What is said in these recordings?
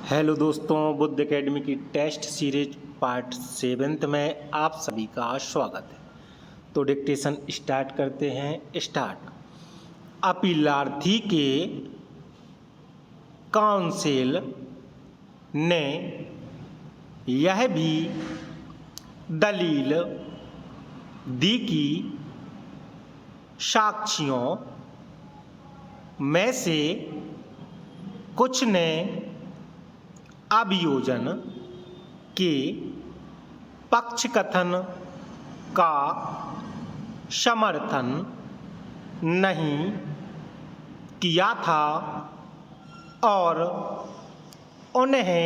Hello दोस्तों, Buddha academy की test series part 7 में आप सभी का स्वागत है। तो डिक्टेशन स्टार्ट करते हैं। स्टार्ट। अपीलार्थी के काउंसिल ने यह भी दलील दी कि साक्ष्यों में से कुछ ने अभियोजन के पक्षकथन का समर्थन नहीं किया था और उन्हें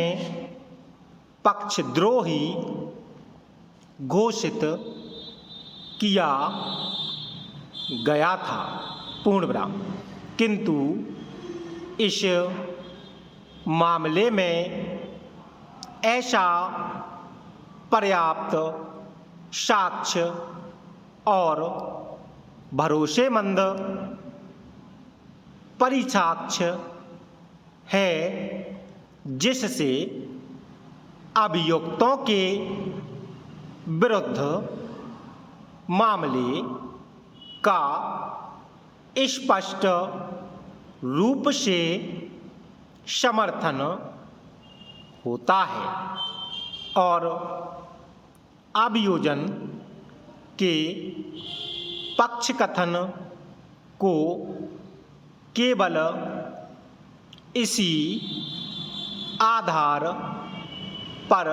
पक्षद्रोही घोषित किया गया था। पूर्ण विराम। किंतु इस मामले में ऐसा पर्याप्त साक्ष्य और भरोसेमंद परिसाक्ष्य है जिससे अभियुक्तों के विरुद्ध मामले का स्पष्ट रूप से समर्थन होता है और अभियोजन के पक्षकथन को केवल इसी आधार पर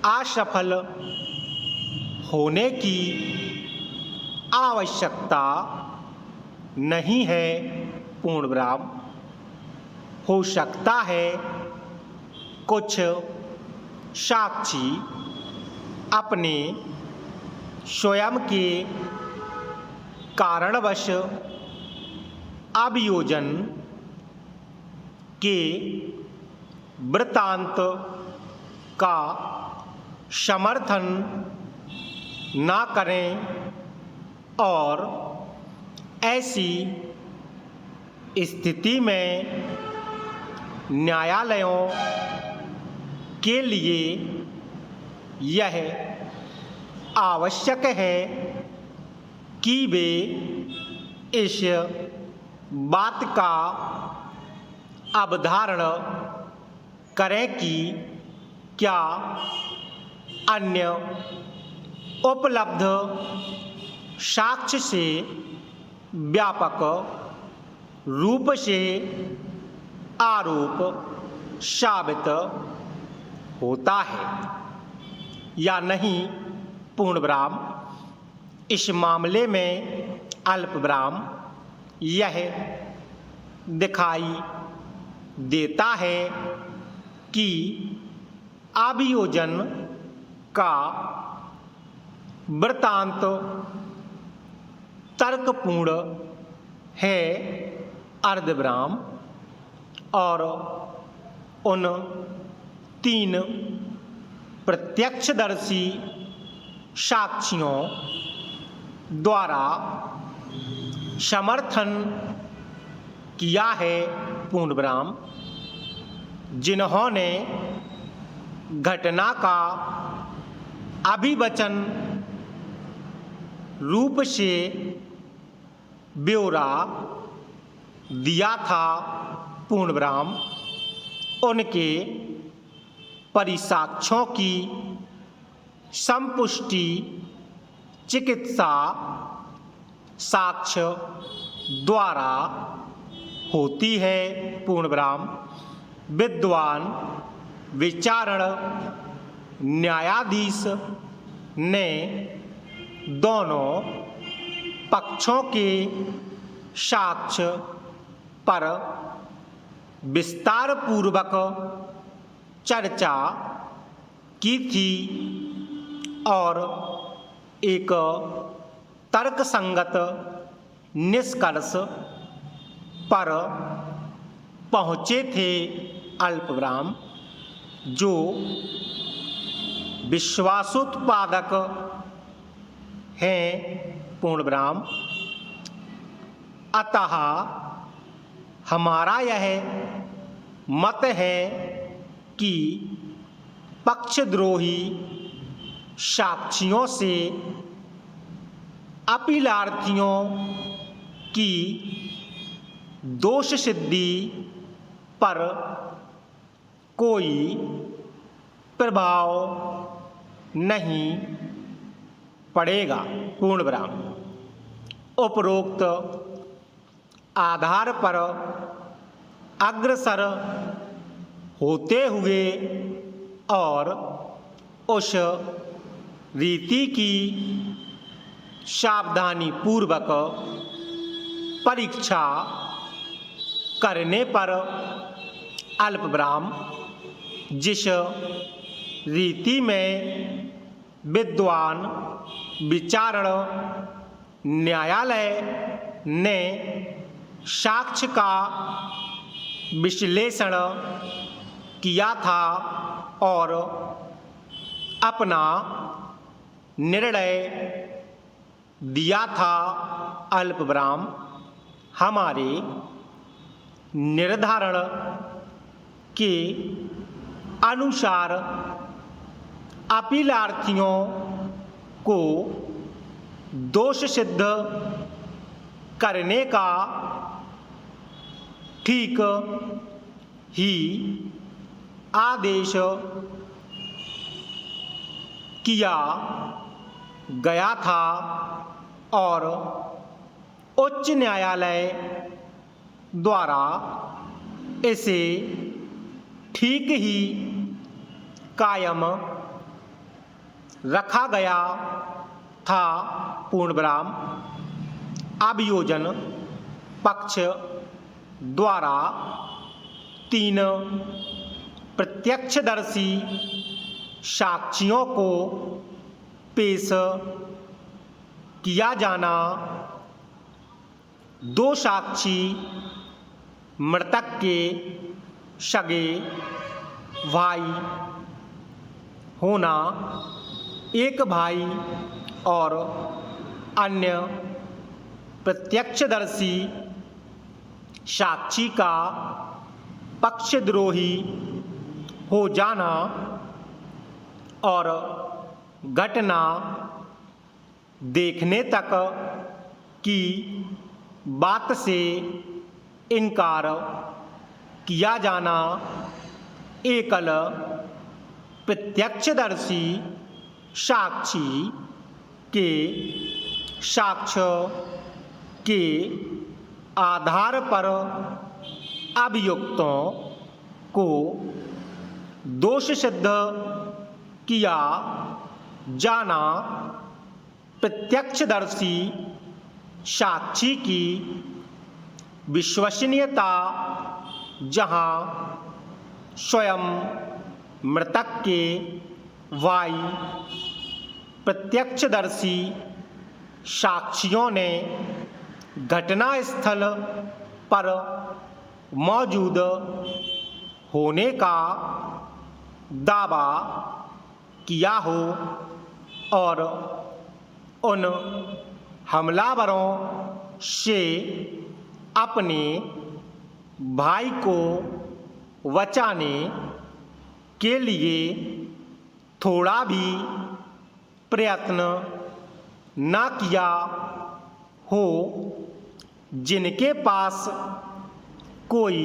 असफल होने की आवश्यकता नहीं है। पूर्ण विराम। हो सकता है कुछ साक्षी अपने स्वयं के कारणवश अभियोजन के वृत्तांत का समर्थन ना करें और ऐसी स्थिति में न्यायालयों के लिए यह आवश्यक है कि वे इस बात का अवधारण करें कि क्या अन्य उपलब्ध साक्ष्य से व्यापक रूप से आरोप साबित होता है या नहीं। पूर्ण विराम। इस मामले में अल्प विराम यह दिखाई देता है कि अभियोजन का वृत्तांत तर्कपूर्ण है। अर्धविराम। और उन 3 प्रत्यक्षदर्शी साक्षियों द्वारा समर्थन किया है। पूर्ण विराम। जिन्होंने घटना का अभिवचन रूप से ब्यौरा दिया था। पूर्ण विराम। उनके परिसाक्ष्यों की संपुष्टि चिकित्सा साक्ष्य द्वारा होती है। पूर्ण विराम। विद्वान विचारण न्यायाधीश ने दोनों पक्षों के साक्ष्य पर विस्तार पूर्वक चर्चा की थी और एक तर्कसंगत निष्कर्ष पर पहुँचे थे। अल्पविराम। जो विश्वासोत्पादक हैं। पूर्ण विराम। अतः हमारा यह मत है कि पक्षद्रोही साक्षियों से अपीलार्थियों की दोष सिद्धि पर कोई प्रभाव नहीं पड़ेगा। पूर्ण विराम। उपरोक्त आधार पर अग्रसर होते हुए और उस रीति की सावधानी पूर्वक परीक्षा करने पर अल्पविराम जिस रीति में विद्वान विचारण न्यायालय ने साक्ष्य का विश्लेषण किया था और अपना निर्णय दिया था, अल्पविराम हमारे निर्धारण के अनुसार अपीलार्थियों को दोष सिद्ध करने का ठीक ही आदेश किया गया था और उच्च न्यायालय द्वारा इसे ठीक ही कायम रखा गया था। पूर्ण विराम। अभियोजन पक्ष द्वारा 3 प्रत्यक्षदर्शी साक्षियों को पेश किया जाना। 2 साक्षी मृतक के सगे भाई होना, एक भाई और अन्य प्रत्यक्षदर्शी साक्षी का पक्षद्रोही हो जाना और घटना देखने तक की बात से इनकार किया जाना। एकल प्रत्यक्षदर्शी साक्षी के साक्ष्य के आधार पर अभियुक्तों को दोष सिद्ध किया जाना। प्रत्यक्षदर्शी साक्षी की विश्वसनीयता जहां स्वयं मृतक के भाई प्रत्यक्षदर्शी साक्षियों ने घटना स्थल पर मौजूद होने का दावा किया हो और उन हमलावरों से अपने भाई को बचाने के लिए थोड़ा भी प्रयत्न न किया हो, जिनके पास कोई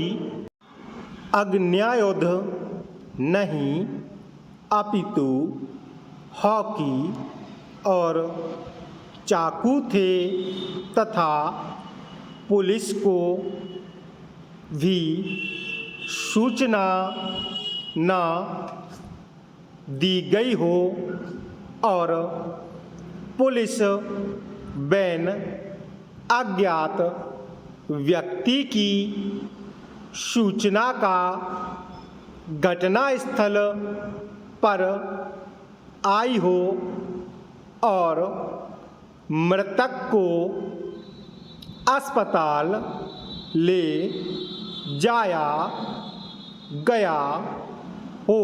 अग्न्यायुध नहीं अपितु हॉकी और चाकू थे तथा पुलिस को भी सूचना न दी गई हो और पुलिस वैन अज्ञात व्यक्ति की सूचना का घटनास्थल पर आई हो और मृतक को अस्पताल ले जाया गया हो,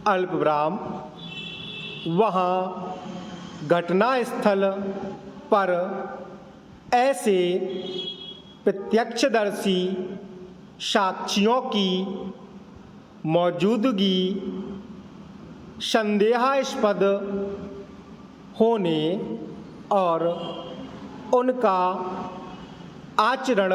अल्पविराम वहाँ घटनास्थल पर ऐसे प्रत्यक्षदर्शी साक्ष्यों की मौजूदगी संदेहास्पद होने और उनका आचरण